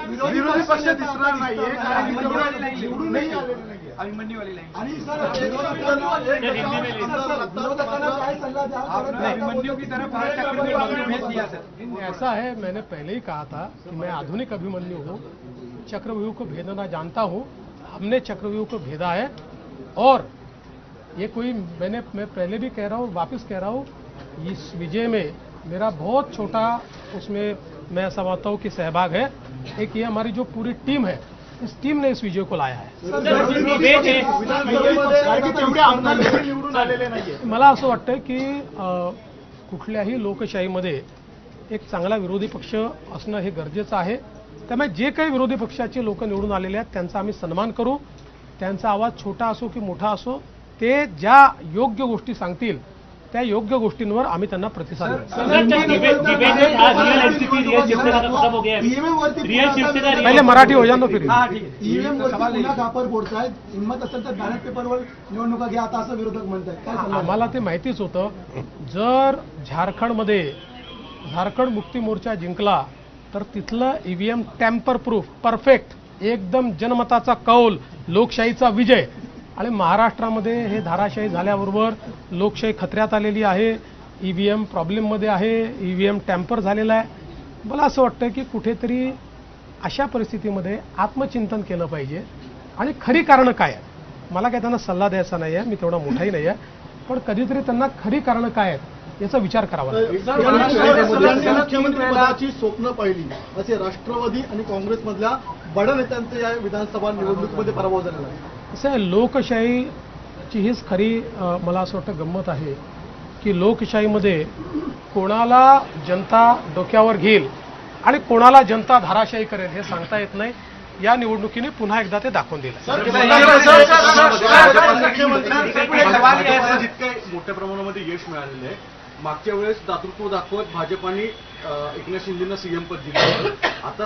विरोधी पक्ष दिसणार नाहीये कारण निवडून नाही आलेले नाहीये अभिमन्यूवाली लाईन आणि सर विरोधकांना काय सल्ला द्या अभिमन्यू की तरफ चक्रव्यूह भेज दिया सर। ऐसा है, मैंने पहले ही कहा था कि मैं आधुनिक अभिमन्यु हूँ, चक्रव्यूह को भेदना जानता हूँ। हमने चक्रव्यूह को भेदा है और ये कोई मैं पहले भी कह रहा हूँ, वापस कह रहा हूँ, इस विजय में मेरा बहुत छोटा उसमें मैं समझता हूँ कि सहभाग है। एक ये हमारी जो पूरी टीम है, इस टीम ने इस विजय को लाया है। निवडून आलेले नाहीये मला असं वाटतं की कुठल्याही लोकशाहीमध्ये एक चांगला विरोधी पक्ष असणं हे गरजेचं आहे। त्यामुळे जे काही विरोधी पक्षाचे लोक निवडून आलेले आहेत त्यांचा आम्ही सन्मान करू। त्यांचा आवाज छोटा असो की मोठा असो, ते ज्या योग्य गोष्टी सांगतील त्या योग्य गोष्टींवर आम्ही त्यांना प्रतिसाद देऊ। पहिले मराठी हो जानो फिर ईव्हीएम वरती पुन्हा खापर फोडतायत, हिंमत असेल तर बॅलेट पेपरवर निवडणुका घ्या आता असं विरोधक म्हणतायत, काय सांगणार? आम्हाला ते माहितीच होतं। जर झारखंडमध्ये झारखंड मुक्ती मोर्चा जिंकला तर तिथलं ईव्हीएम टॅम्पर प्रूफ परफेक्ट एकदम जनमताचा कौल लोकशाहीचा विजय, आणि महाराष्ट्रामध्ये हे धाराशाही झाल्याबरोबर लोकशाही खतऱ्यात आलेली आहे। ईव्हीएम प्रॉब्लेममध्ये आहे, ईव्हीएम टॅम्पर झालेला आहे। मला असं वाटतं की कुठेतरी अशा परिस्थितीमध्ये आत्मचिंतन केलं पाहिजे आणि खरी कारणं काय आहेत। मला काय त्यांना सल्ला द्यायचा नाही आहे, मी तेवढा मोठाही नाही आहे, पण कधीतरी त्यांना खरी कारणं काय आहेत याचा विचार करावा लागेल। मुख्यमंत्री पदाची स्वप्न पाहिली असे राष्ट्रवादी आणि काँग्रेसमधल्या बड्या नेत्यांचे या विधानसभा निवडणुकीमध्ये पराभव झालेला आहे। असं आहे, लोकशाहीची हीच खरी मला असं वाटतं गंमत आहे की लोकशाहीमध्ये कोणाला जनता डोक्यावर घेईल आणि कोणाला जनता धाराशाही करेल हे सांगता येत नाही। या निवडणुकीने पुन्हा एकदा ते दाखवून दिलं। जितके मोठ्या प्रमाणामध्ये यश मिळालेलं आहे, मागच्या वेळेस दातृत्व दाखवत भाजपाने एकनाथ शिंदेंना सीएम पद दिलं, आता